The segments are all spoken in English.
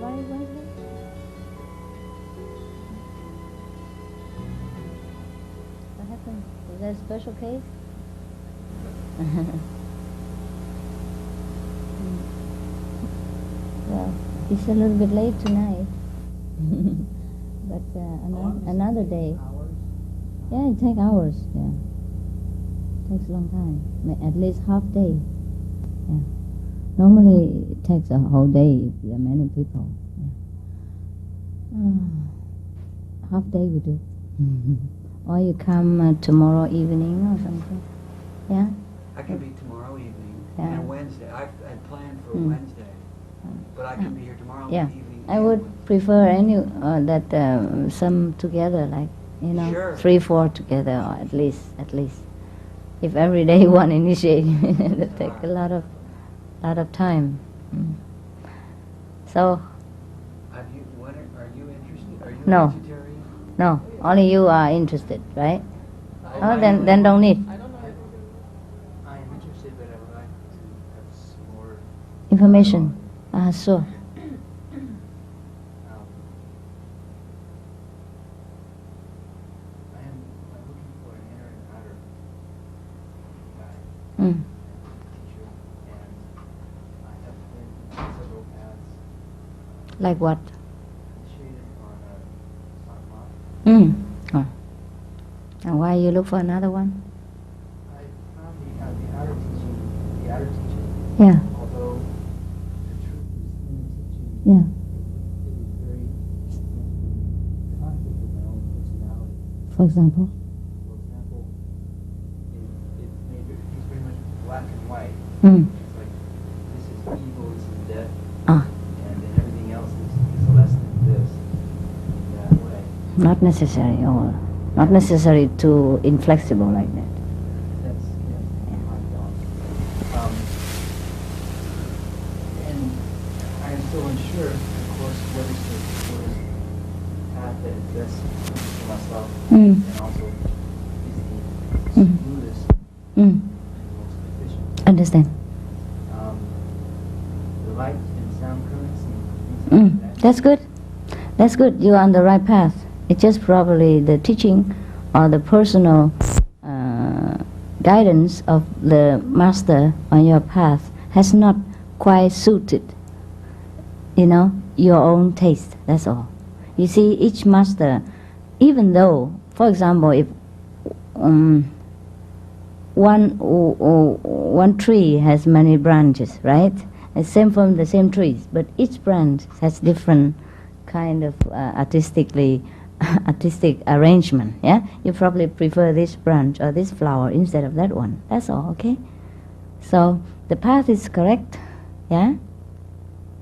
Why Wednesday? What happened? Was that a special case? Well, it's a little bit late tonight. But another day. Hours? Yeah, it takes hours. Yeah, takes a long time. At least half day. Yeah. Normally it takes a whole day if there are many people. Yeah. Half day we do. Or you come tomorrow evening or something. Yeah. I can be tomorrow evening Yeah. and Wednesday. I planned for Mm. Wednesday, but I can be here tomorrow Yeah. evening. I and would Wednesday. prefer some together, like Sure. 3, 4 together, or at least. If every day one initiate, it take a lot of time. Mm. So Are you interested? Are you No. a vegetarian? no, only you are interested, right? I Oh, am then don't need I am interested, but I would like to have some more information. Sure. Um, I'm looking for an inner and outer guy, Mm. teacher, and I have been on several paths Like what? initiated on a sadhana. Oh. And why you look for another one? I found the outer teaching, Yeah. although the truth is in the teaching, Yeah. it is very conflict with my own personality. For example. For example, he's very much black and white. Mm. It's like, this is evil, this is death, Ah. and then everything else is less than this, that way. Not necessary, or not necessary to inflexible like that. That's, my thought. And I am still unsure, of course, what is the path that is best for myself, Mm. and also is the Mm. smoothest Mm. and most efficient. Understand. The light and sound currents and things like that. That's good. That's good. You're on the right path. It's just probably the teaching or the personal guidance of the master on your path has not quite suited, your own taste. That's all. You see, each master, even though, for example, if one tree has many branches, right? It's same from the same trees, but each branch has different kind of artistic arrangement. Yeah, you probably prefer this branch or this flower instead of that one. That's all. Okay. So the path is correct. Yeah.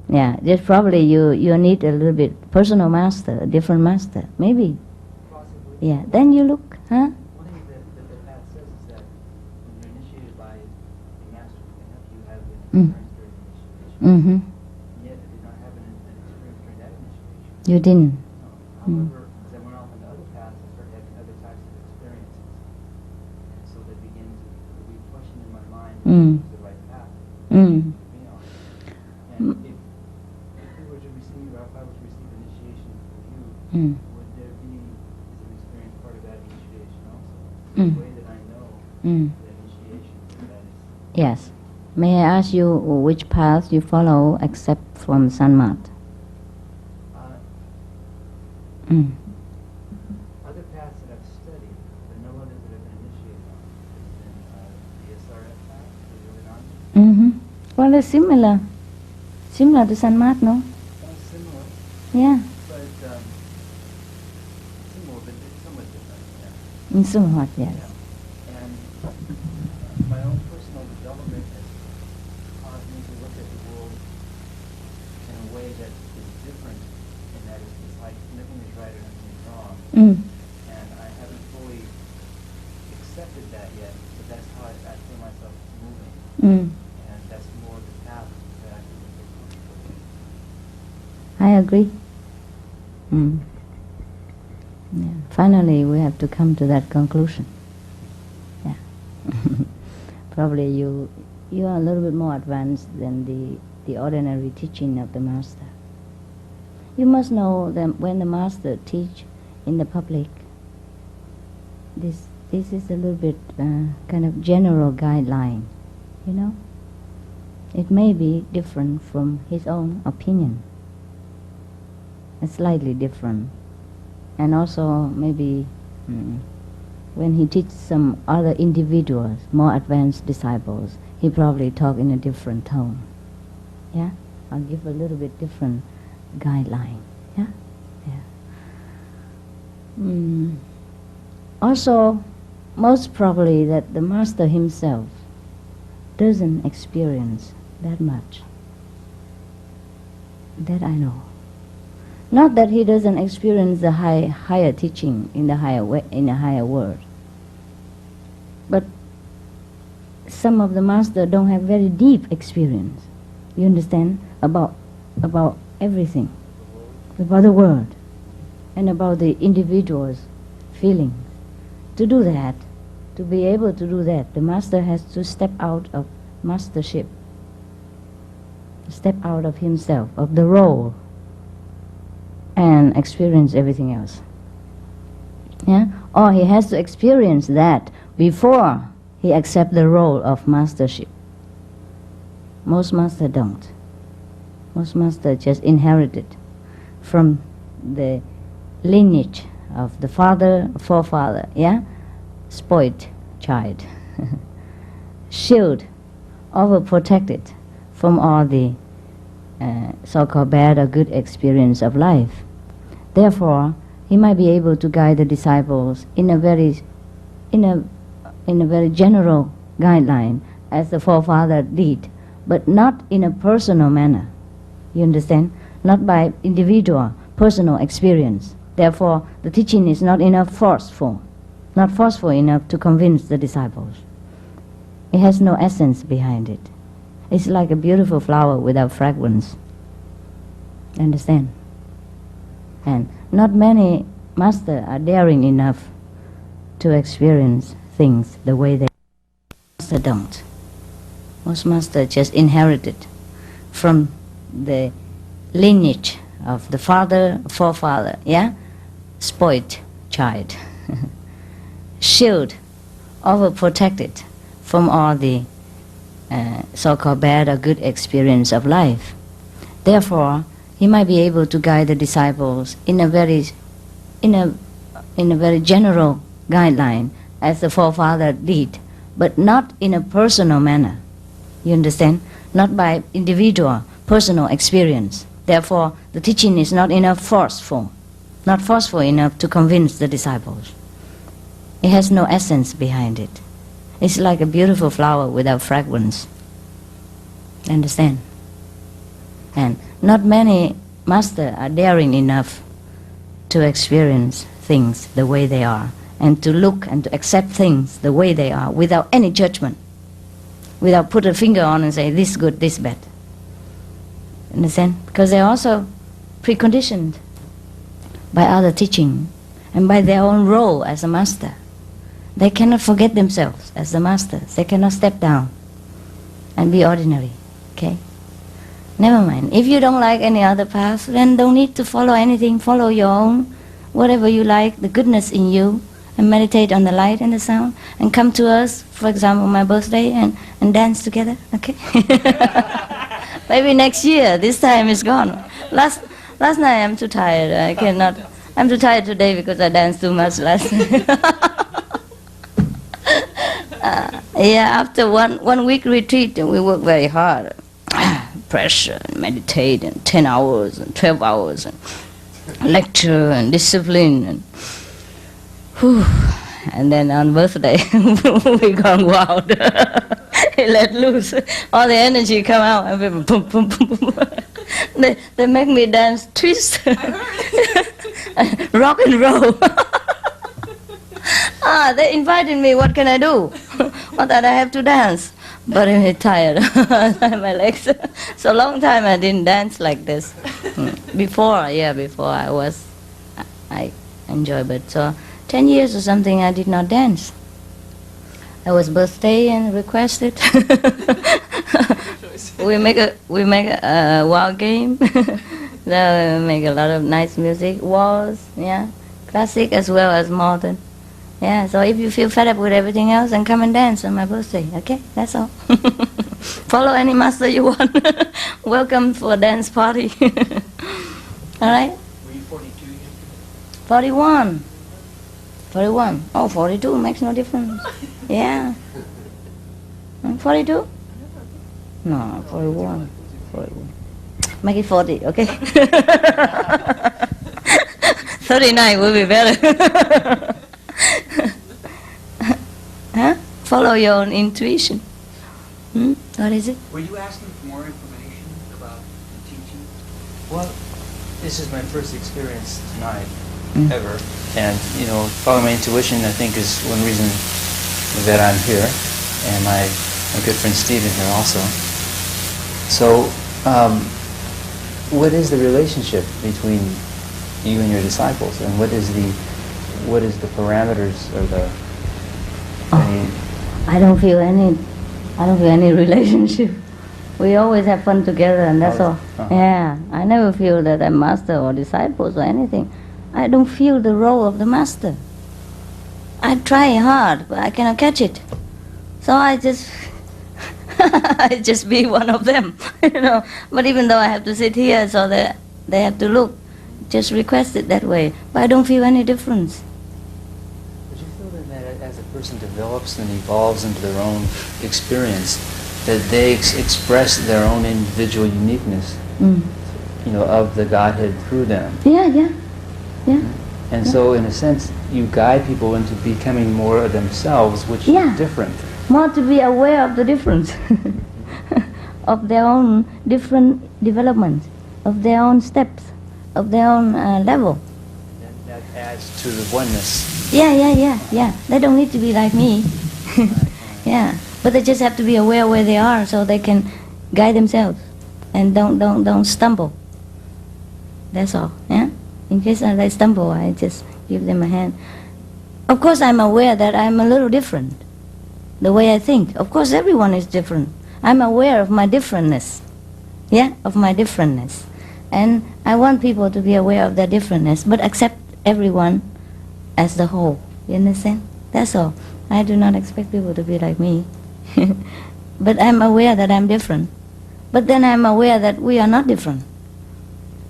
Yeah. Just probably you need a little bit personal master, a different master, maybe. Possibly. Yeah. Then you look, huh? One thing that the path says is that when you're initiated by a master, who can help you have an Mm. experience during initiation. Mm-hmm. Yet I did not have an experience during that initiation. You didn't. No. However, as I went off on the other paths, I started having other types of experiences. And so they began to be questioned in my mind if Mm. it was the right path Mm. to be on. And if we were to receive, or if I was to receive initiation from you, Mm. would there be, is an experience part of that initiation also? Mm. The way that I know Mm. the initiation, that is. Yes. May I ask you which path you follow except from Sanmat? Mm. Other paths that I've studied, but no others that I've been initiated on, has been the SRF path, the Yogananda. Mm-hmm. Well, it's similar to Sanmat, no? Similar, Yeah. but similar, but somewhat different. Yeah. In somewhat, yes. And my own personal development has caused me to look at the world in a way that is different, and that is, it's like nothing is right or nothing is wrong. Mm. And I haven't fully accepted that yet, but that's how I feel myself moving. Mm. And that's more the path that I feel comfortable with. I agree. Mm. Yeah. Finally, we have to come to that conclusion. Yeah. Probably you are a little bit more advanced than the ordinary teaching of the master. You must know that when the master teach in the public, this is a little bit kind of general guideline, you know. It may be different from his own opinion. It's slightly different. And also maybe when he teaches some other individuals, more advanced disciples, he probably talk in a different tone. Yeah? I'll give a little bit different guideline. Yeah? Yeah. Also, most probably that the master himself doesn't experience that much. That I know. Not that he doesn't experience the higher teaching in the higher world, but some of the masters don't have very deep experience. You understand about everything, about the world, and about the individual's feelings. To do that, to be able to do that, the master has to step out of mastership, step out of himself, of the role, and experience everything else. Yeah? Or he has to experience that before he accepts the role of mastership. Most masters don't. Most masters just inherit it from the lineage of the forefather, yeah? Spoiled child. Shield, overprotected from all the so-called bad or good experience of life. Therefore, he might be able to guide the disciples in a very general guideline, as the forefather did, but not in a personal manner. You understand? Not by individual, personal experience. Therefore, the teaching is not forceful enough to convince the disciples. It has no essence behind it. It's like a beautiful flower without fragrance. Understand? And not many masters are daring enough to experience things the way they masters don't. Most masters just inherit it from the lineage of the forefather, yeah? Spoiled child. Shield, overprotected from all the so-called bad or good experience of life. Therefore, he might be able to guide the disciples in a very general guideline, as the forefather did, but not in a personal manner. You understand? Not by individual, personal experience. Therefore, the teaching is not forceful enough to convince the disciples. It has no essence behind it. It's like a beautiful flower without fragrance. Understand? And not many masters are daring enough to experience things the way they are, and to look and to accept things the way they are without any judgment, without put a finger on and say this good, this bad. Understand? Because they're also preconditioned by other teaching and by their own role as a master. They cannot forget themselves as the masters. They cannot step down and be ordinary. Okay? Never mind. If you don't like any other path, then don't need to follow anything. Follow your own, whatever you like, the goodness in you, and meditate on the light and the sound, and come to us, for example, my birthday, and dance together. Okay? Maybe next year. This time is gone. Last night I'm too tired. I cannot. I'm too tired today because I danced too much last night. After one week retreat, we work very hard. Pressure, and meditate, and 10 hours, and 12 hours, and lecture, and discipline, and then on birthday, we gone wild. Let loose. All the energy come out. And boom, boom, boom, boom. They make me dance twist. Rock and roll. They invited me. What can I do? What that I have to dance? But I'm tired. My legs. So long time I didn't dance like this. Before I enjoy, but so 10 years or something I did not dance. I was birthday and requested. we make a wild game. They make a lot of nice music, waltz, yeah, classic as well as modern. Yeah, so if you feel fed up with everything else, then come and dance on my birthday, okay? That's all. Follow any master you want. Welcome for a dance party. All right? Were you 42 yesterday? 41. 41. Oh, 42 makes no difference. Yeah. 42? No, 41. 41. Make it 40, okay? 39 will be better. Huh? Follow your own intuition. What is it? Were you asking for more information about the teaching? Well, this is my first experience tonight, ever. And, following my intuition, I think, is one reason that I'm here. And my good friend Stephen here also. So, what is the relationship between you and your disciples? And what is the parameters or the... I don't feel any relationship. We always have fun together, and that's all. Yeah, I never feel that I'm master or disciples or anything. I don't feel the role of the master. I try hard, but I cannot catch it. So I just I just be one of them, But even though I have to sit here, so that they have to look, just request it that way. But I don't feel any difference. As a person develops and evolves into their own experience, that they express their own individual uniqueness, of the Godhead through them. Yeah. And so, in a sense, you guide people into becoming more of themselves, which is different. More to be aware of the difference of their own different developments, of their own steps, of their own level. That adds to the oneness. Yeah. They don't need to be like me. Yeah, but they just have to be aware where they are, so they can guide themselves and don't stumble. That's all. Yeah. In case they stumble, I just give them a hand. Of course, I'm aware that I'm a little different. The way I think. Of course, everyone is different. I'm aware of my differentness. Yeah, of my differentness. And I want people to be aware of their differentness, but accept everyone as the whole. You understand? That's all. I do not expect people to be like me. But I'm aware that I'm different. But then I'm aware that we are not different.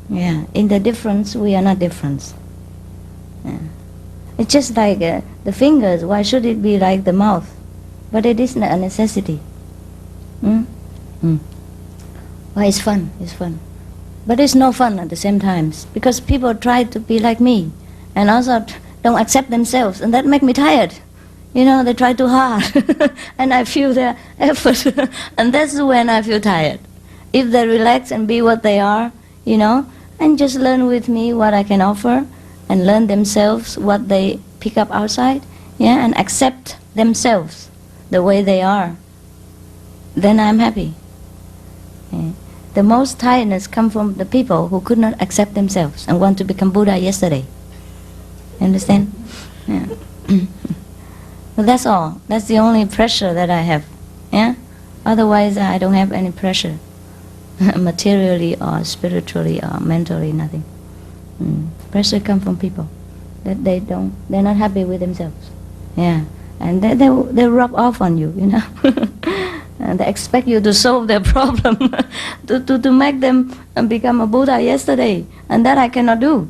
Yeah, in the difference, we are not different. Yeah. It's just like the fingers. Why should it be like the mouth? But it isn't a necessity. Well, it's fun. It's fun. But it's no fun at the same time, because people try to be like me and also don't accept themselves, and that makes me tired. They try too hard and I feel their effort and that's when I feel tired. If they relax and be what they are, and just learn with me what I can offer and learn themselves what they pick up outside, and accept themselves the way they are, then I'm happy. Yeah. The most tiredness comes from the people who could not accept themselves and want to become Buddha yesterday. Understand? Yeah. Well, that's all. That's the only pressure that I have. Yeah. Otherwise, I don't have any pressure, materially or spiritually or mentally, nothing. Pressure comes from people that they're not happy with themselves. Yeah. And they rub off on you, And they expect you to solve their problem, to make them become a Buddha yesterday. And that I cannot do.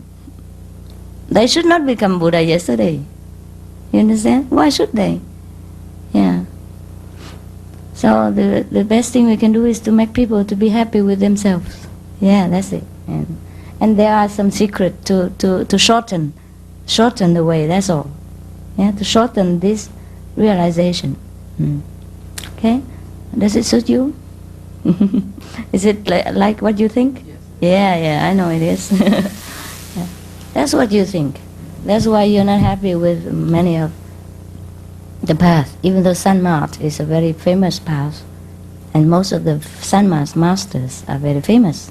They should not become Buddha yesterday. You understand? Why should they? Yeah. So the best thing we can do is to make people to be happy with themselves. Yeah, that's it. And there are some secret to shorten the way, that's all. Yeah, to shorten this realization. Okay? Does it suit you? Is it like what you think? Yes. Yeah, I know it is. Yeah. That's what you think. That's why you're not happy with many of the path. Even though Sanmat is a very famous path, and most of the Sanmat masters are very famous,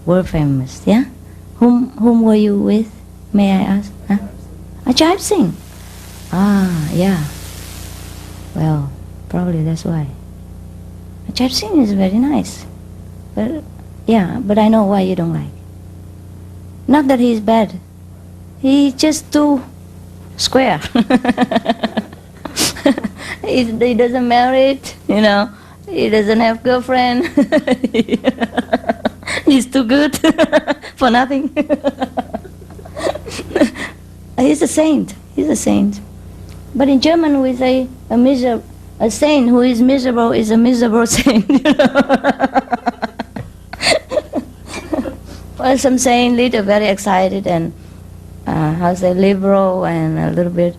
world famous. Yeah. Whom were you with? May I ask? Huh? Ajahn Singh. Ah, yeah. Well, probably that's why. Ajahn Singh is very nice. But I know why you don't like. Not that he's bad. He's just too square. He doesn't marry, you know. He doesn't have girlfriend. He's too good for nothing. He's a saint. He's a saint. But in German we say a saint who is miserable is a miserable saint. You know? Well, some saint leader very excited and liberal and a little bit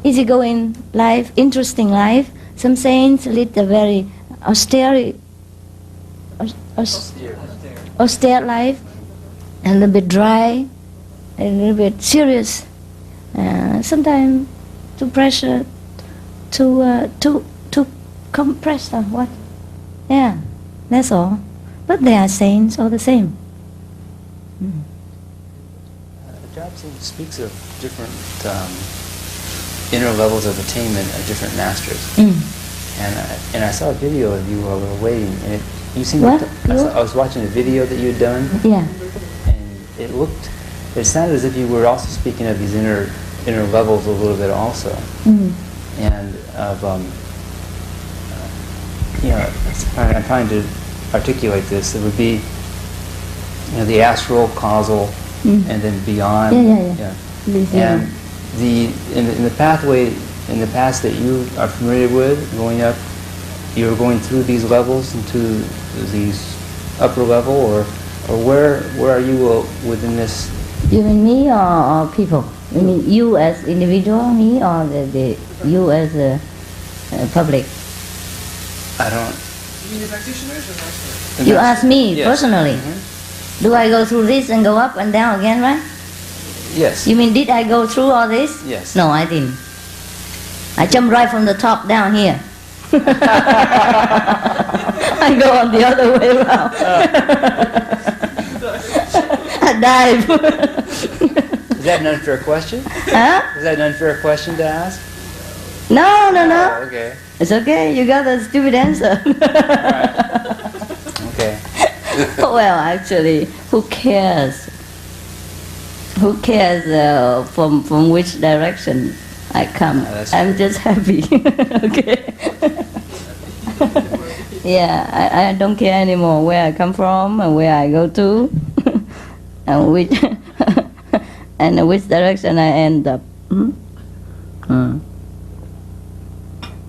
easygoing life, interesting life. Some saints lead a very austere life, a little bit dry, a little bit serious, sometimes too pressure, too compressed or what? Yeah, that's all. But they are saints all the same. Jobson speaks of different inner levels of attainment at different masters. And I saw a video of you while we were waiting, and you seemed what? I was watching a video that you had done. Yeah. And it sounded as if you were also speaking of these inner levels a little bit also. And of I'm trying to articulate this. It would be the astral, causal, and then beyond. Yeah. And in the pathway in the past that you are familiar with, going up, you were going through these levels into these upper level, or where are you within this? You mean me or people? You mean you as individual, me, or the you as a public? I don't. You mean the practitioners or masters? You ask me Yes. personally. Do I go through this and go up and down again, right? Yes. You mean did I go through all this? Yes. No, I didn't. I jumped right from the top down here. I go on the other way around. I dive. Is that an unfair question? Huh? Is that an unfair question to ask? No. Oh, okay. It's okay. You got a stupid answer. Okay. Well, actually, who cares? Who cares from which direction I come? I'm just happy. Okay. Yeah, I don't care anymore where I come from and where I go to, and which and which direction I end up.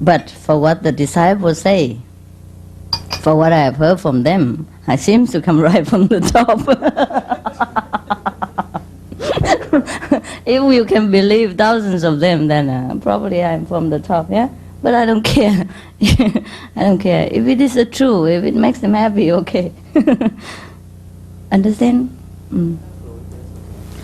But for what the disciples say, for what I have heard from them, I seem to come right from the top. If you can believe thousands of them, then probably I'm from the top, yeah? But I don't care. I don't care. If it is true, if it makes them happy, okay. Understand?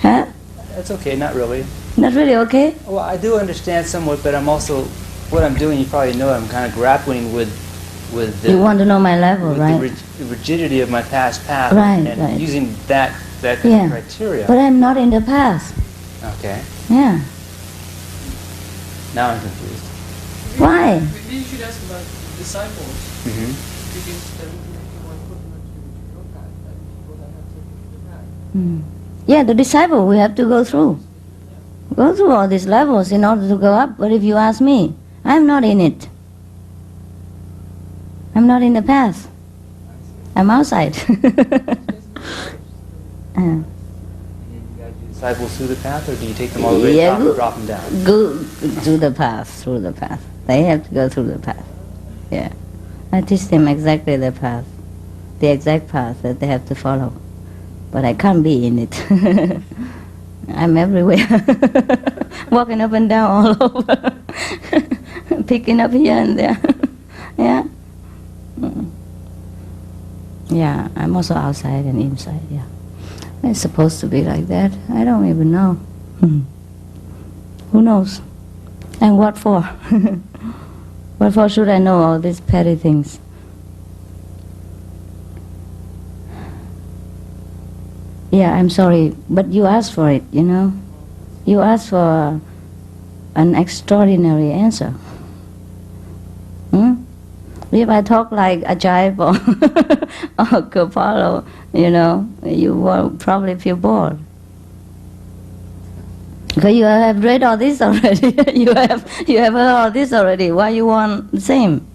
Huh? That's okay, not really. Not really okay? Well, I do understand somewhat, but I'm also, what I'm doing, you probably know, I'm kind of grappling with the... You want to know my level, with right? the rigidity of my past path, Right, and right. using that kind of criteria. But I'm not in the past. Okay. Yeah. Now I'm confused. Why? Maybe you should ask about disciples, Mm-hmm. because that would make you want to put them into your path, and people that have taken the path. Yeah, the disciple we have to go through. Go through all these levels in order to go up. But if you ask me, I'm not in it. I'm not in the path. I'm outside. Disciples through the path, or do you take them all the way top and drop them down? Go through the path. They have to go through the path. Yeah. I teach them exactly the path, the exact path that they have to follow. But I can't be in it. I'm everywhere. Walking up and down all over. Picking up here and there. Yeah. Yeah, I'm also outside and inside, yeah. It's supposed to be like that. I don't even know. Who knows? And what for? What for should I know all these petty things? Yeah, I'm sorry, but you asked for it, you know. You asked for an extraordinary answer. If I talk like a jive or Kapalo, you will probably feel bored. Because you have read all this already. you have heard all this already. Why you want the same?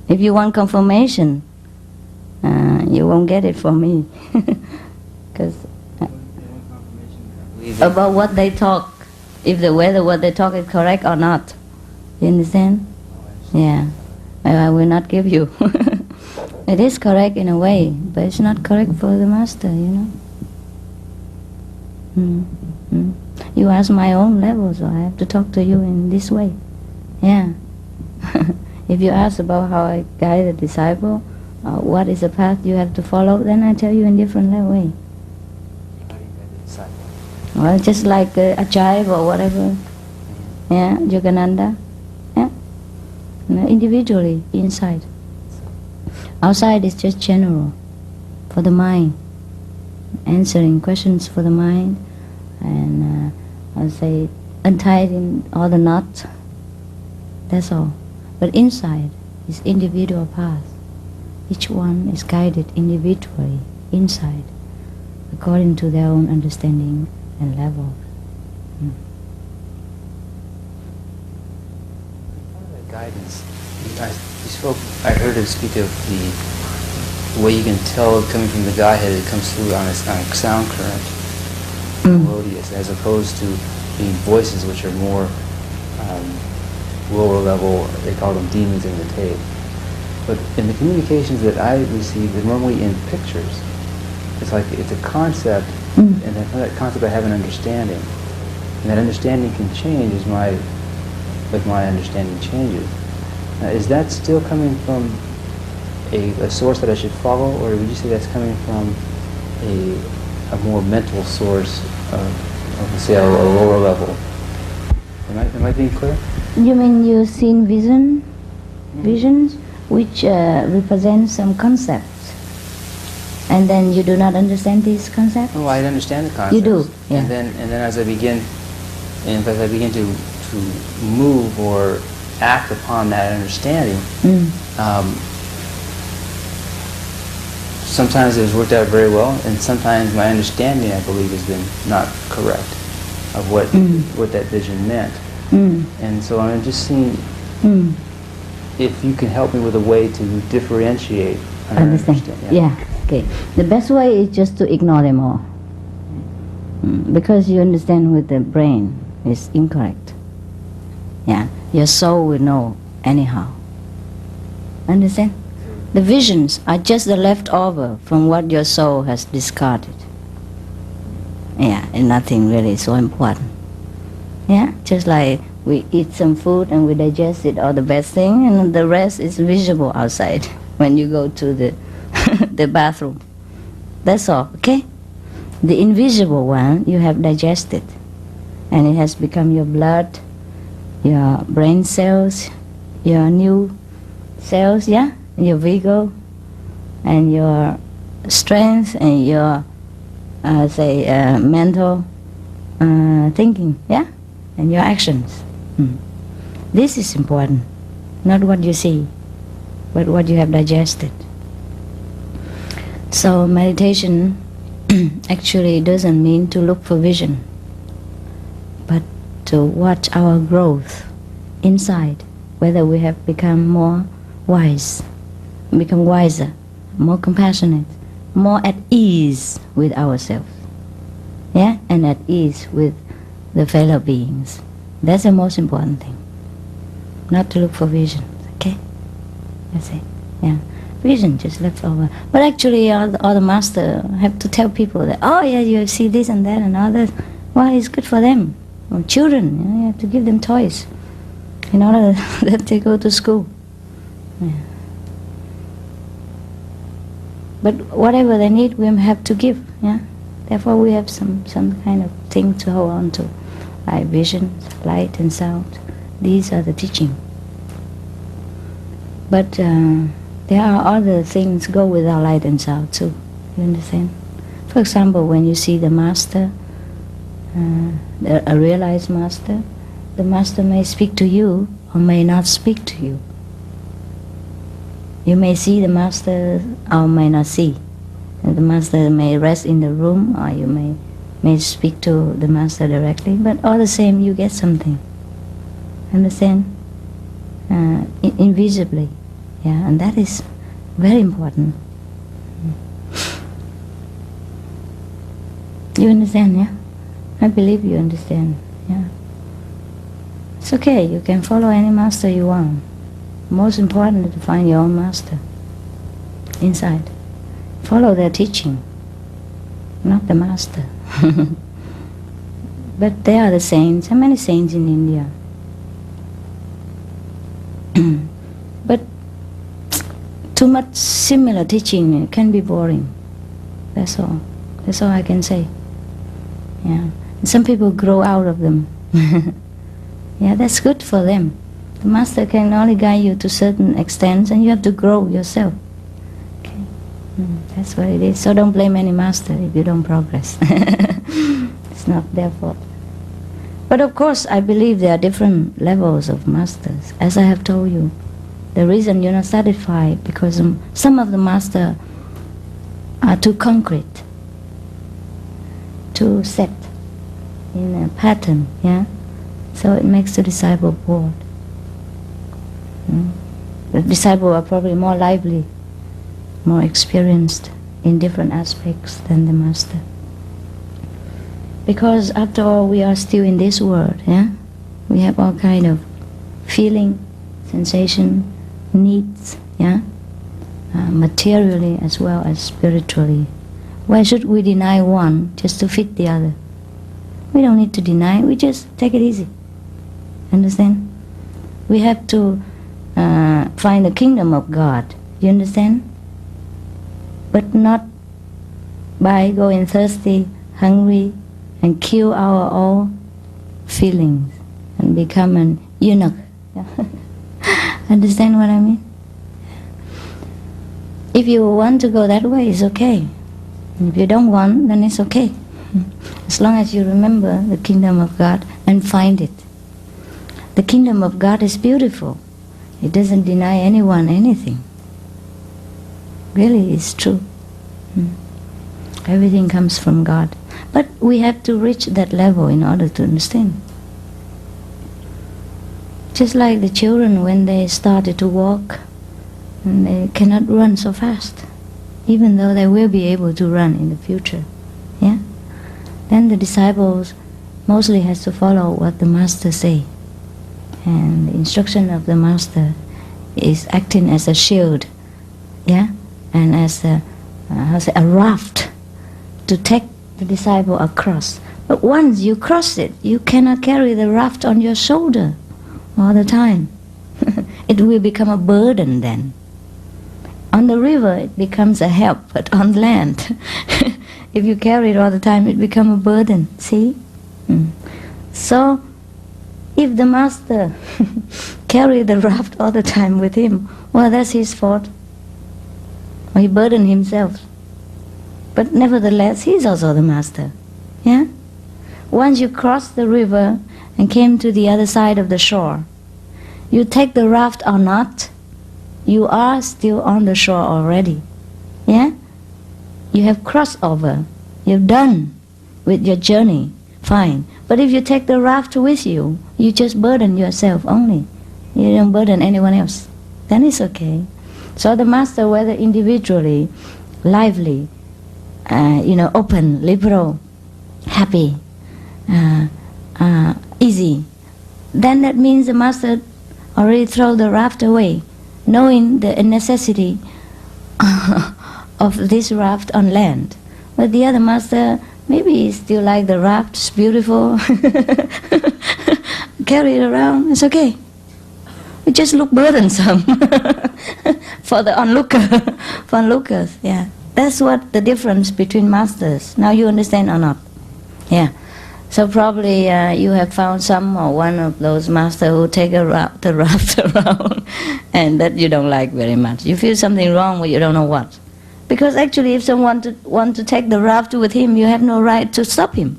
If you want confirmation, you won't get it from me. Because about what they talk, if whether what they talk is correct or not. You understand? Yeah. I will not give you. It is correct in a way, but it's not correct for the master, You ask my own level, so I have to talk to you in this way. Yeah. If you ask about how I guide a disciple, what is the path you have to follow, then I tell you in different way. Well, just like a jive or whatever. Yeah, Yogananda. Yeah. Individually, inside. Outside is just general, for the mind. Answering questions for the mind. And I'll say, untied in all the knots. That's all. But inside is individual path. Each one is guided individually, inside, according to their own understanding and level. Guidance. I heard him speak of the way you can tell coming from the Godhead, it comes through on a sound current, melodious, as opposed to being voices which are more lower level. They call them demons in the tape. But in the communications that I receive, they're normally in pictures. It's like it's a concept, and then from that concept I have an understanding, and that understanding can change as my understanding changes. Is that still coming from a source that I should follow, or would you say that's coming from a more mental source of say, a lower level? Am I being clear? You mean you've seen visions which represent some concepts, and then you do not understand these concepts? Oh, I understand the concepts. You do, yeah. And then as I begin to move or act upon that understanding, sometimes it's worked out very well, and sometimes my understanding, I believe, has been not correct of what that vision meant. And so I'm just seeing if you can help me with a way to differentiate. Understand? Yeah. Okay. The best way is just to ignore them all, because you understand with the brain is incorrect. Yeah. Your soul will know anyhow. Understand? The visions are just the leftover from what your soul has discarded. Yeah, and nothing really so important. Yeah, just like we eat some food and we digest it, all the best thing, and the rest is visible outside when you go to the bathroom. That's all, okay? The invisible one you have digested, and it has become your blood, your brain cells, your new cells, yeah? Your vigor, and your strength, and your, mental thinking, yeah? And your actions. This is important, not what you see, but what you have digested. So meditation actually doesn't mean to look for vision, but to watch our growth inside, whether we have become more wise, become wiser, more compassionate, more at ease with ourselves, yeah, and at ease with the fellow beings. That's the most important thing. Not to look for vision, okay? That's it, yeah. Vision just left over. But actually all the master have to tell people that, oh yeah, you see this and that and all that. Well, it's good for them. Or children, you have to give them toys in order that they go to school. Yeah. But whatever they need, we have to give, yeah? Therefore we have some kind of thing to hold on to, like vision, light and sound. These are the teaching. But there are other things go without light and sound too. You understand? For example, when you see the master, a realized master, the master may speak to you or may not speak to you. You may see the master or may not see. And the master may rest in the room, or you may speak to the master directly, but all the same you get something. Understand? Invisibly. Yeah, and that is very important. You understand, yeah? I believe you understand, yeah. It's okay, you can follow any master you want. Most important is to find your own master inside. Follow their teaching, not the master. But they are the saints. How many saints in India? But too much similar teaching can be boring. That's all. That's all I can say. Yeah. And some people grow out of them. Yeah, that's good for them. The master can only guide you to certain extents, and you have to grow yourself. Okay. That's what it is. So don't blame any master if you don't progress. It's not their fault. But of course, I believe there are different levels of masters. As I have told you, the reason you're not satisfied because some of the masters are too concrete, too set in a pattern, yeah? So it makes the disciple bored. The disciple are probably more lively, more experienced in different aspects than the master. Because after all, we are still in this world, yeah? We have all kind of feeling, sensation, needs, yeah? Materially as well as spiritually. Why should we deny one just to fit the other? We don't need to deny, we just take it easy. Understand? We have to find the kingdom of God. You understand? But not by going thirsty, hungry, and kill our all feelings and become an eunuch. Understand what I mean? If you want to go that way, it's okay. And if you don't want, then it's okay. As long as you remember the kingdom of God and find it. The kingdom of God is beautiful. It doesn't deny anyone anything. Really, it's true. Everything comes from God. But we have to reach that level in order to understand. Just like the children when they started to walk, and they cannot run so fast, even though they will be able to run in the future. Yeah? Then the disciples mostly has to follow what the master say. And the instruction of the master is acting as a shield, yeah, and as a raft to take the disciple across. But once you cross it, you cannot carry the raft on your shoulder all the time. It will become a burden then. On the river, it becomes a help, but on land, if you carry it all the time, it becomes a burden. See? So, if the master carry the raft all the time with him, well, that's his fault. Or he burdened himself. But nevertheless, he's also the master. Yeah? Once you cross the river and came to the other side of the shore, you take the raft or not, you are still on the shore already. Yeah? You have crossed over. You've done with your journey. Fine. But if you take the raft with you, you just burden yourself only. You don't burden anyone else. Then it's okay. So the master, whether individually, lively, open, liberal, happy, easy, then that means the master already throw the raft away, knowing the necessity of this raft on land. But the other master, maybe he still like the raft, it's beautiful, carry it around, it's okay. It just look burdensome for the onlookers, yeah. That's what the difference between masters. Now you understand or not? Yeah. So probably you have found some or one of those masters who take the raft around and that you don't like very much. You feel something wrong but you don't know what. Because actually if someone want to take the raft with him, you have no right to stop him.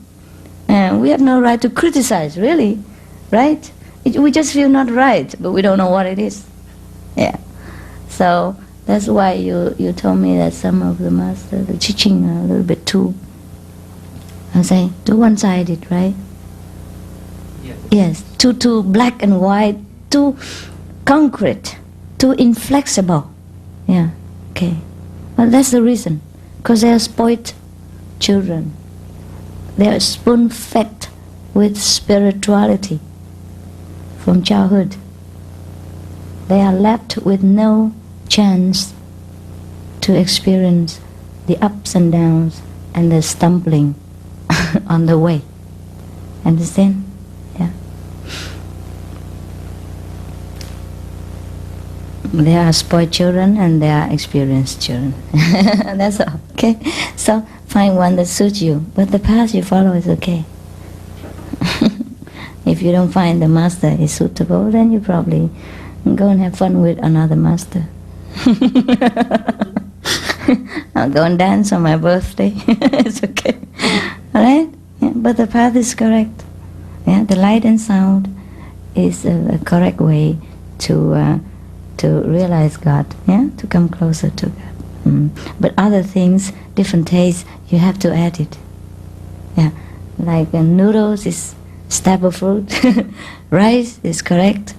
We have no right to criticize, really. Right? We just feel not right, but we don't know what it is. Yeah. So That's why you told me that some of the master, the teaching are a little bit too, I say, too one-sided, right? Yes, too black and white, too concrete, too inflexible. Yeah, okay. Well, that's the reason, because they are spoiled children. They are spoon-fed with spirituality from childhood. They are left with no chance to experience the ups and downs and the stumbling on the way. Understand? Yeah. There are spoiled children and there are experienced children. That's all. Okay? So find one that suits you. But the path you follow is okay. If you don't find the master is suitable, then you probably go and have fun with another master. I'll go and dance on my birthday. It's okay. Alright? Yeah, but the path is correct. Yeah, the light and sound is a correct way to realize God, yeah, to come closer to God. But other things, different tastes, you have to add it. Yeah, like noodles is staple fruit, rice is correct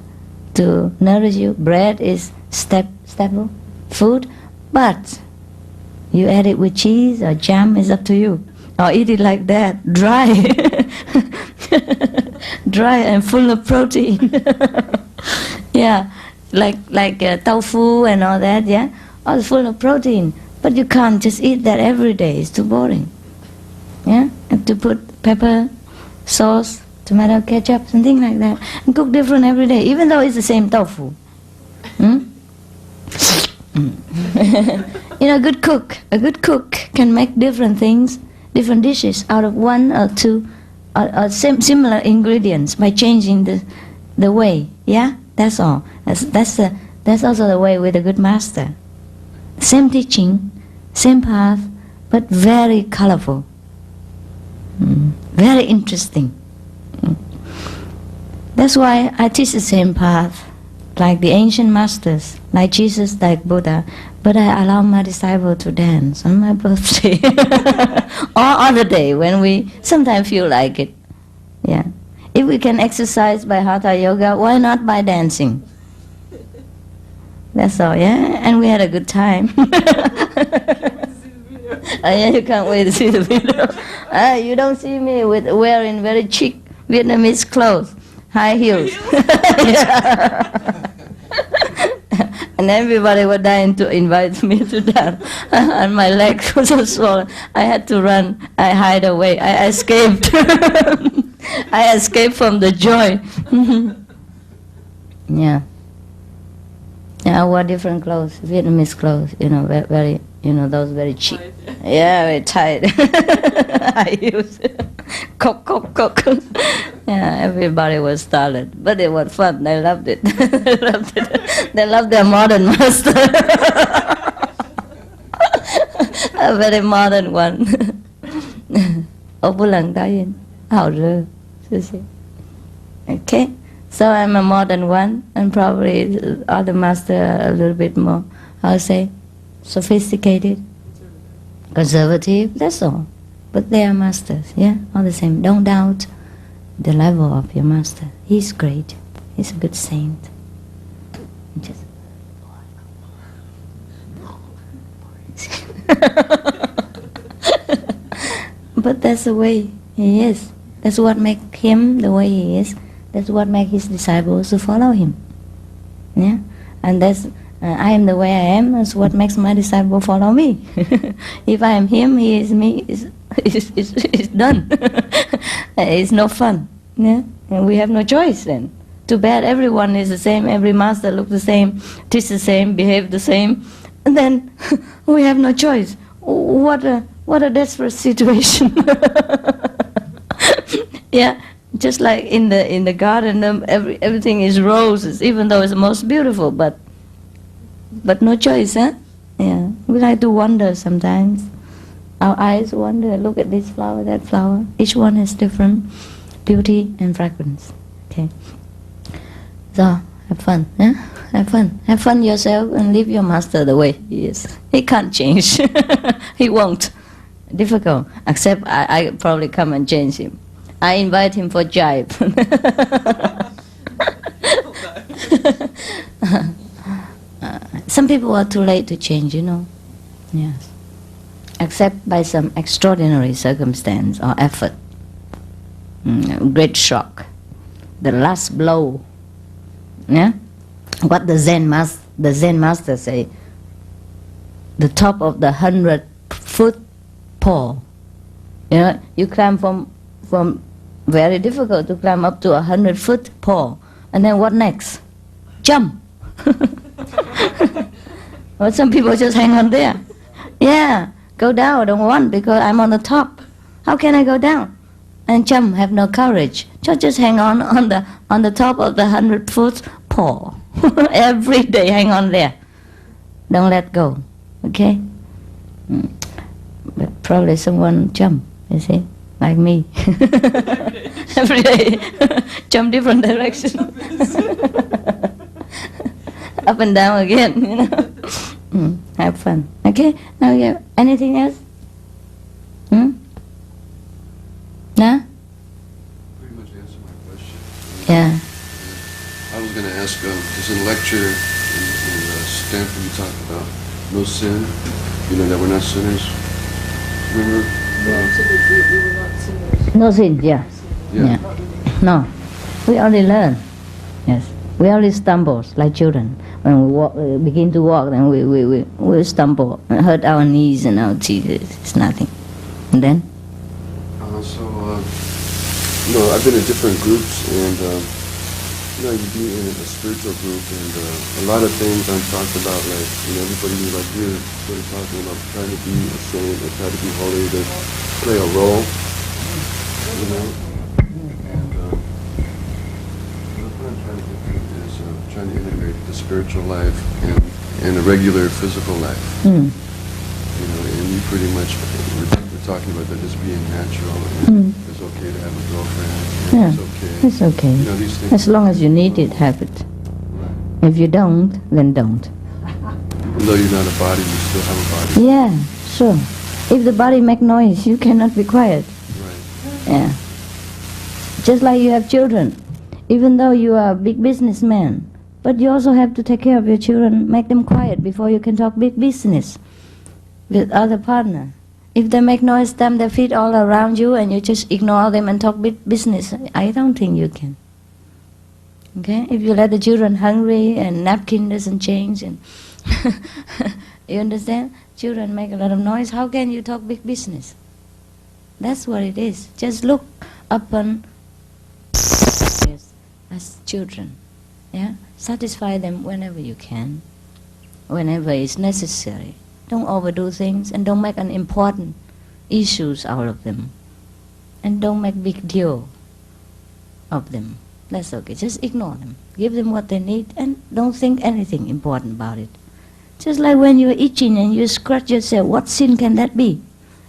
to nourish you, bread is staple food, but you add it with cheese or jam is up to you. Or eat it like that, dry, dry and full of protein. Yeah, like tofu and all that, yeah, all full of protein. But you can't just eat that every day, it's too boring. Yeah, have to put pepper, sauce, tomato ketchup, something like that, and cook different every day, even though it's the same tofu. You know, a good cook can make different things, different dishes out of one or two or similar ingredients by changing the way. Yeah, that's all. That's also the way with a good master. Same teaching, same path, but very colorful, very interesting. That's why I teach the same path, like the ancient masters, like Jesus, like Buddha, but I allow my disciple to dance on my birthday or other day when we sometimes feel like it. Yeah, if we can exercise by hatha yoga, why not by dancing? That's all. Yeah, and we had a good time. Yeah, you can't wait to see the video. You don't see me with wearing very chic Vietnamese clothes, high heels. And everybody was dying to invite me to dance. And my legs were so swollen. I had to run. I hide away. I escaped. I escaped from the joy. Yeah. Yeah, I wore different clothes, Vietnamese clothes, you know, very, you know, those very cheap. Yeah, very tight. I used cock. Yeah, everybody was startled, but it was fun. They loved it. They loved it. They loved their modern master. A very modern one. Okay. So I'm a modern one, and probably the other master are a little bit more, I'll say, sophisticated, conservative, that's all. But they are masters, yeah, all the same. Don't doubt the level of your master. He's great. He's a good saint. Just but that's the way he is. That's what makes him the way he is. That's what makes his disciples to follow him. Yeah, and that's I am the way I am. That's what makes my disciple follow me. If I am him, he is me. It's done. It's no fun. Yeah, and we have no choice then. Too bad everyone is the same. Every master looks the same, teach the same, behave the same, and then we have no choice. What a desperate situation. Yeah. Just like in the garden, everything is roses, even though it's the most beautiful, but no choice, huh? Yeah, we like to wander sometimes. Our eyes wander, look at this flower, that flower. Each one has different beauty and fragrance. Okay. So, have fun, yeah? Have fun. Have fun yourself and leave your master the way he is. He can't change. He won't. Difficult. Except I probably come and change him. I invite him for jive. Some people are too late to change, you know. Yes. Except by some extraordinary circumstance or effort. Great shock. The last blow. Yeah? What the Zen master say, the top of the 100-foot pole. You know, you climb from very difficult to climb up to 100-foot pole. And then what next? Jump. Well, some people just hang on there. Yeah, go down, I don't want because I'm on the top. How can I go down? And jump, have no courage. Just hang on the top of the 100-foot pole. Every day hang on there. Don't let go. Okay? But probably someone jump, you see, like me. Every day. Jump different direction. Up and down again, you know. Have fun. Okay? Now you have anything else? No? Pretty much answered my question. Yeah. I was going to ask, there's a lecture in Stanford you talked about no sin, you know, that we're not sinners. Remember? Yeah, so we were not sinners. No sin, yeah. Yeah. No. We only learn. Yes. We only stumble like children. When we walk, begin to walk, then we stumble and hurt our knees and our teeth. It's nothing. And then? I've been in different groups, and you be in a spiritual group, and a lot of things I'm talking about, like, everybody who's like here is sort of talking about trying to be a saint or try to be holy, to play a role, and what I'm trying to get to is trying to integrate the spiritual life and a regular physical life. And you pretty much we're talking about that just being natural, and it's okay to have a girlfriend. Yeah, it's okay. It's okay. These things. As long as you need it, have it. Right. If you don't, then don't. Even though you're not a body, you still have a body. Yeah, sure. If the body make noise, you cannot be quiet. Right. Yeah. Just like you have children. Even though you are a big businessman, but you also have to take care of your children, make them quiet before you can talk big business with other partner. If they make noise, stamp their feet all around you, and you just ignore them and talk big business, I don't think you can. Okay? If you let the children hungry and napkin doesn't change, and you understand? Children make a lot of noise. How can you talk big business? That's what it is. Just look upon as children. Yeah? Satisfy them whenever you can, whenever it's necessary. Don't overdo things, and don't make an important issues out of them. And don't make big deal of them. That's okay. Just ignore them. Give them what they need, and don't think anything important about it. Just like when you're itching and you scratch yourself, what sin can that be?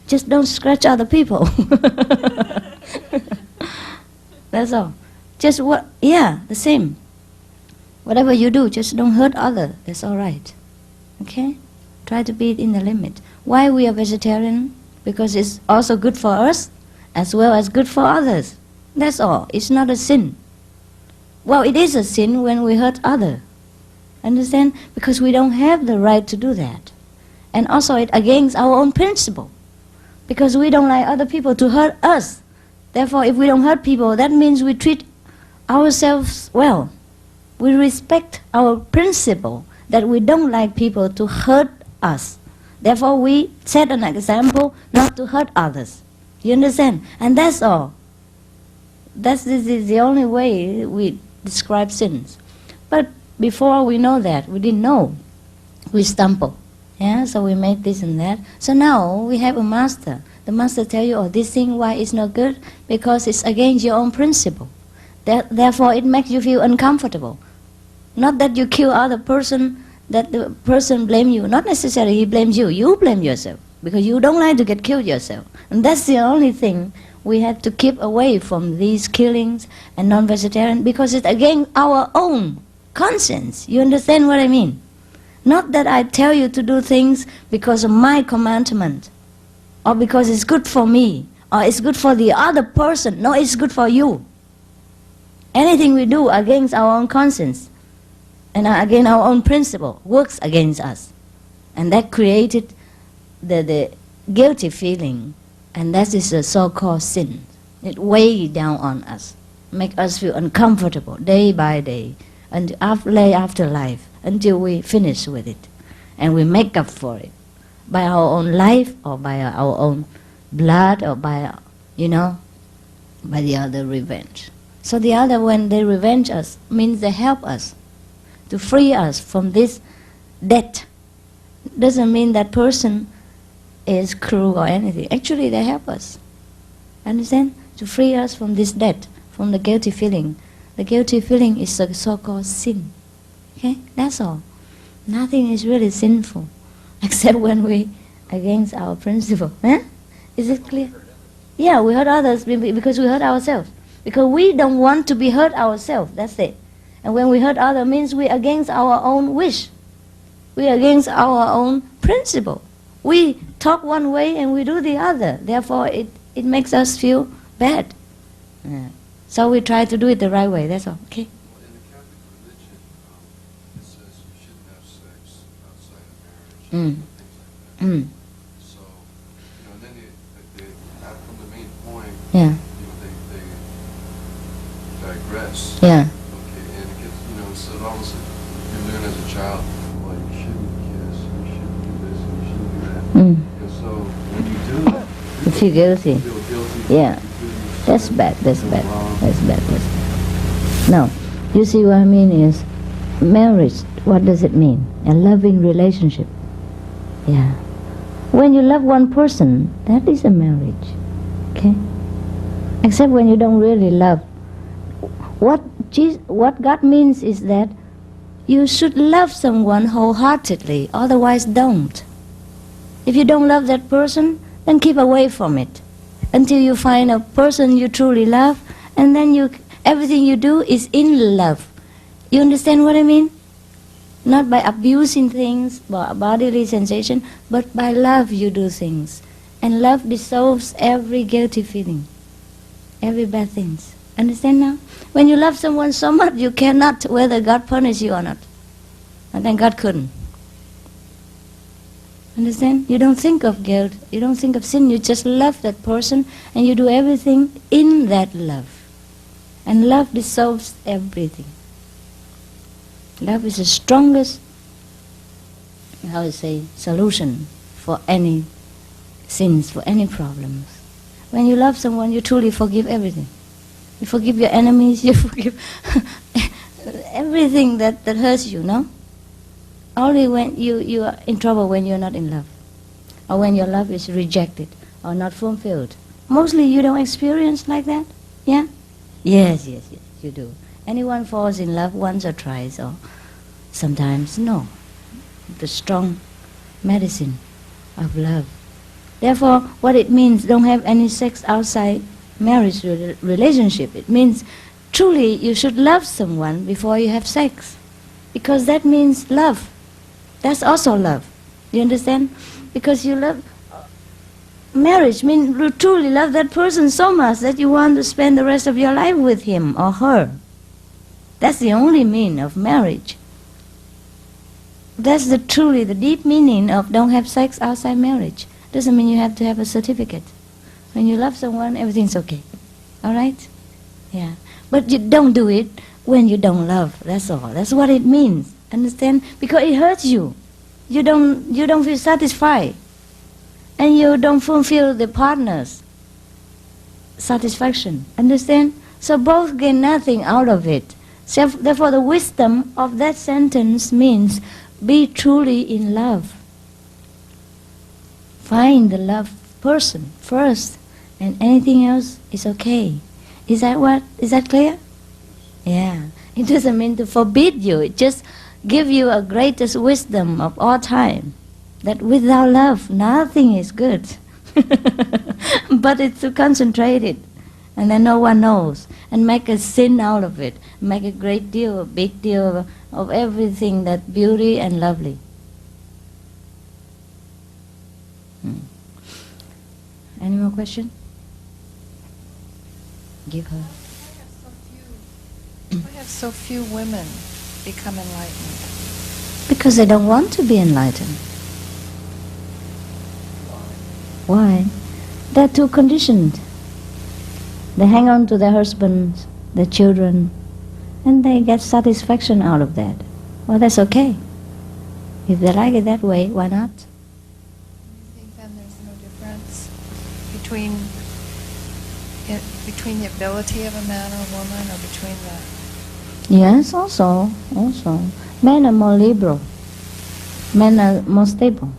Just don't scratch other people. That's all. Just the same. Whatever you do, just don't hurt others. That's all right. Okay? Try to be in the limit. Why we are vegetarian? Because it's also good for us as well as good for others. That's all. It's not a sin. Well, it is a sin when we hurt others. Understand? Because we don't have the right to do that. And also it's against our own principle. Because we don't like other people to hurt us. Therefore, if we don't hurt people, that means we treat ourselves well. We respect our principle that we don't like people to hurt us. Therefore, we set an example not to hurt others. You understand? And that's all. This is the only way we describe sins. But before we know that, we didn't know. We stumble. Yeah, so we make this and that. So now we have a master. The master tell you, oh, this thing, why it's not good? Because it's against your own principle. Therefore, it makes you feel uncomfortable. Not that you kill other person, that the person blame you. Not necessarily he blames you. You blame yourself because you don't like to get killed yourself. And that's the only thing we have to keep away from these killings and non-vegetarian, because it's against our own conscience. You understand what I mean? Not that I tell you to do things because of my commandment, or because it's good for me, or it's good for the other person. No, it's good for you. Anything we do against our own conscience and against our own principle works against us. And that created the guilty feeling, and that is the so-called sin. It weighs down on us, make us feel uncomfortable day by day, and after life, until we finish with it. And we make up for it by our own life, or by our own blood, or by, by the other revenge. So the other, when they revenge us, means they help us to free us from this debt. Doesn't mean that person is cruel or anything. Actually, they help us. Understand? To free us from this debt, from the guilty feeling. The guilty feeling is the so-called sin. Okay? That's all. Nothing is really sinful, except when we against our principle. Eh? Is it clear? Yeah, we hurt others because we hurt ourselves. Because we don't want to be hurt ourselves. That's it. And when we hurt others, means we against our own wish. We against our own principle. We talk one way and we do the other. Therefore, it makes us feel bad. Yeah. So we try to do it the right way. That's all. Okay. Well, in the Catholic religion, it says you shouldn't have sex outside of marriage, Mm. things like that. Mm. So, then they from the main point, Yeah. They digress. Yeah. Okay, and it gets, so all of a sudden you learn as a child, well, you shouldn't kiss, you shouldn't do this, you shouldn't do that. Mm. And so when you do that, You feel guilty. you feel guilty. Yeah. You feel That's bad. That's feel bad. wrong. That's bad. That's bad. No. You see what I mean is, marriage, what does it mean? A loving relationship. Yeah. When you love one person, that is a marriage. Okay? Except when you don't really love. What God means is that you should love someone wholeheartedly, otherwise don't. If you don't love that person, then keep away from it until you find a person you truly love, and then everything you do is in love. You understand what I mean? Not by abusing things, bodily sensation, but by love you do things. And love dissolves every guilty feeling, every bad things. Understand now? When you love someone so much, you cannot, whether God punish you or not. And then God couldn't. Understand? You don't think of guilt, you don't think of sin, you just love that person, and you do everything in that love. And love dissolves everything. Love is the strongest, solution for any sins, for any problems. When you love someone, you truly forgive everything. You forgive your enemies, you forgive everything that hurts you, no? Only when you are in trouble when you're not in love, or when your love is rejected or not fulfilled. Mostly you don't experience like that, yeah? Yes, you do. Anyone falls in love once or twice, or sometimes no. The strong medicine of love. Therefore, what it means, don't have any sex outside marriage relationship. It means truly you should love someone before you have sex, because that means love. That's also love. You understand? Because you love marriage means you truly love that person so much that you want to spend the rest of your life with him or her. That's the only meaning of marriage. That's truly the deep meaning of don't have sex outside marriage. Doesn't mean you have to have a certificate. When you love someone, everything's okay. All right? Yeah. But you don't do it when you don't love. That's all. That's what it means. Understand? Because it hurts you. You don't feel satisfied. And you don't fulfill the partner's satisfaction. Understand? So both gain nothing out of it. So therefore the wisdom of that sentence means be truly in love. Find the loved person first, and anything else is okay. Is that clear? Yeah. It doesn't mean to forbid you. It just give you a greatest wisdom of all time, that without love nothing is good. But it's to concentrate it, and then no one knows. and make a sin out of it, make a great deal, a big deal of everything that's beauty and lovely. Any more question? Give her. Why have so few women become enlightened? Because they don't want to be enlightened. Why? They're too conditioned. They hang on to their husbands, their children, and they get satisfaction out of that. Well, that's okay. If they like it that way, why not? Do you think then there's no difference between the ability of a man or a woman, or between the... Yes, also. Men are more liberal. Men are more stable.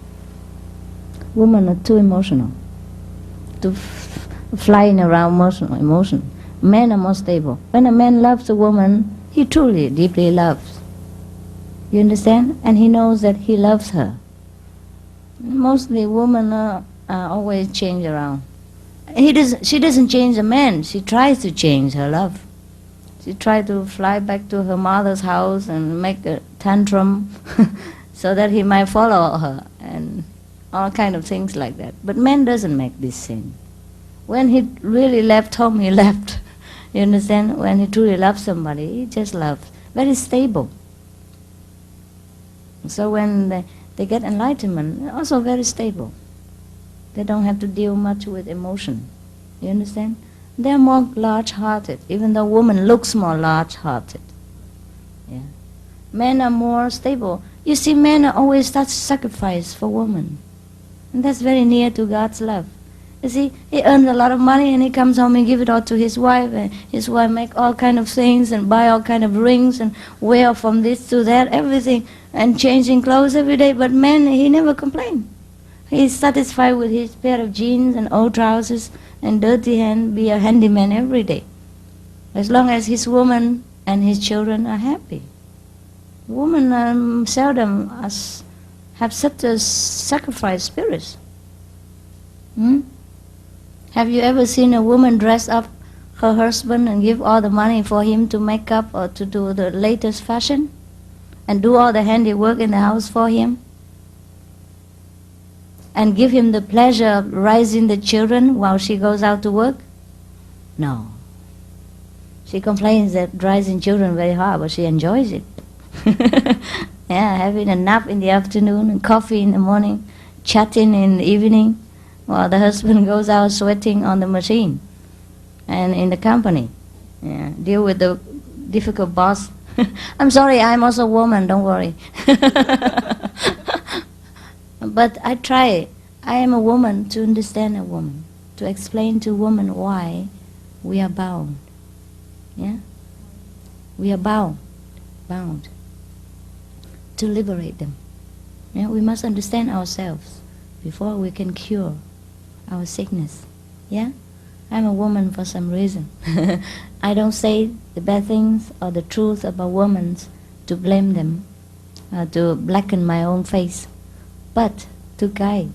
Women are too emotional, too flying around emotion. Men are more stable. When a man loves a woman, he truly, deeply loves. You understand? And he knows that he loves her. Mostly women are always change around. She doesn't change a man. She tries to change her love. She tries to fly back to her mother's house and make a tantrum so that he might follow her, and all kind of things like that. But man doesn't make this sin. When he really left home, he left. You understand? When he truly loves somebody, he just loves. Very stable. So when they get enlightenment, they're also very stable. They don't have to deal much with emotion. You understand? They're more large-hearted, even though woman looks more large-hearted. Yeah. Men are more stable. You see, men are always such sacrifice for women. And that's very near to God's love. You see, he earns a lot of money and he comes home and give it all to his wife, and his wife make all kind of things and buy all kind of rings and wear from this to that, everything, and changing clothes every day. But man, he never complain. He's satisfied with his pair of jeans and old trousers and dirty hand, be a handyman every day. As long as his woman and his children are happy. Women seldom have such a sacrifice spirit. Have you ever seen a woman dress up her husband and give all the money for him to make up or to do the latest fashion? And do all the handiwork in the house for him? And give him the pleasure of raising the children while she goes out to work? No. She complains that raising children very hard, but she enjoys it. Yeah, having a nap in the afternoon and coffee in the morning, chatting in the evening, while the husband goes out sweating on the machine and in the company. Yeah, deal with the difficult boss. I'm sorry, I'm also a woman, don't worry. But I try. I am a woman to understand a woman, to explain to a woman why we are bound. Yeah? We are bound to liberate them. Yeah? We must understand ourselves before we can cure our sickness. Yeah? I'm a woman for some reason. I don't say the bad things or the truth about women to blame them, to blacken my own face, but to guide,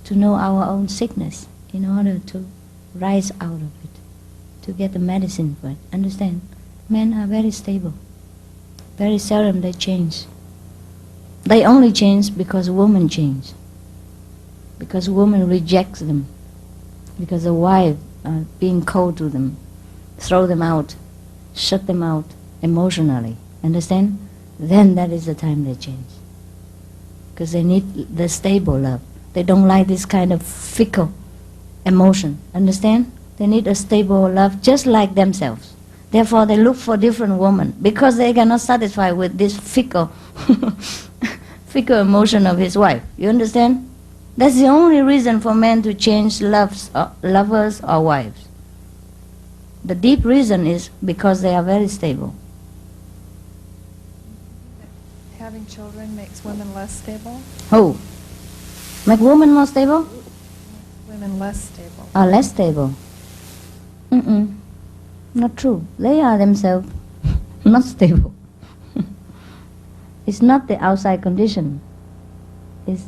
to know our own sickness in order to rise out of it, to get the medicine for it. Understand? Men are very stable. Very seldom they change. They only change because women change. Because women rejects them. Because the wife being cold to them, throw them out, shut them out emotionally. Understand? Then that is the time they change. Because they need the stable love. They don't like this kind of fickle emotion. Understand? They need a stable love just like themselves. Therefore they look for different women because they cannot satisfy with this fickle emotion of his wife. You understand? That's the only reason for men to change lovers or wives. The deep reason is because they are very stable. Having children makes women less stable? Who? Make women more stable? Women less stable. Or less stable? Not true. They are themselves not stable. It's not the outside condition. It's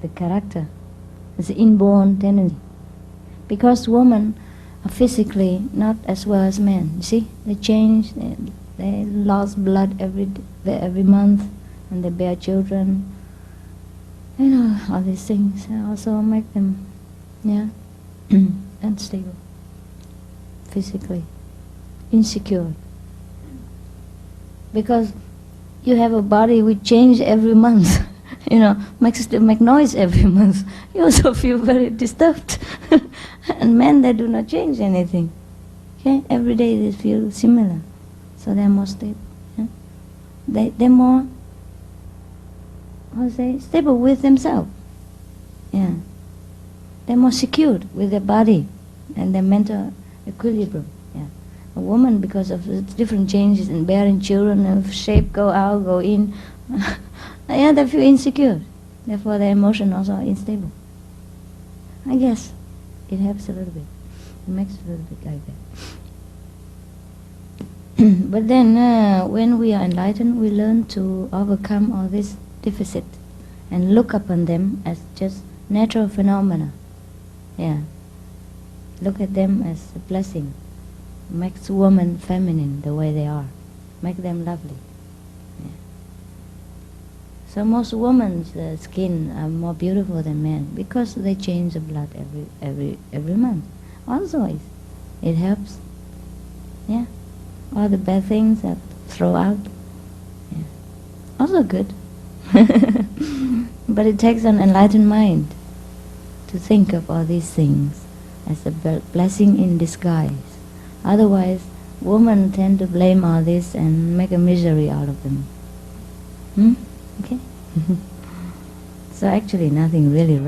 the character. It's the inborn tendency. Because women physically not as well as men. You see, they change. They lost blood every month, and they bear children. You know, all these things also make them, unstable, physically, insecure. Because you have a body which changes every month, make noise every month. You also feel very disturbed. And men, they do not change anything. Okay, every day they feel similar, so they're more stable. Yeah? They're more, stable with themselves. Yeah, they're more secured with their body and their mental equilibrium. Yeah, a woman, because of the different changes in bearing children, of shape go out, go in, they feel insecure. Therefore, their emotion also unstable. I guess it helps a little bit. It makes it a little bit like that. But then, when we are enlightened, we learn to overcome all this deficit and look upon them as just natural phenomena. Yeah. Look at them as a blessing. Makes women feminine the way they are. Make them lovely. Yeah. So most women's skin are more beautiful than men because they change the blood every month. Also, it helps. Yeah. All the bad things that throw out. Yeah. Also good. But it takes an enlightened mind to think of all these things as a blessing in disguise. Otherwise, women tend to blame all this and make a misery out of them. Okay? So actually nothing really right.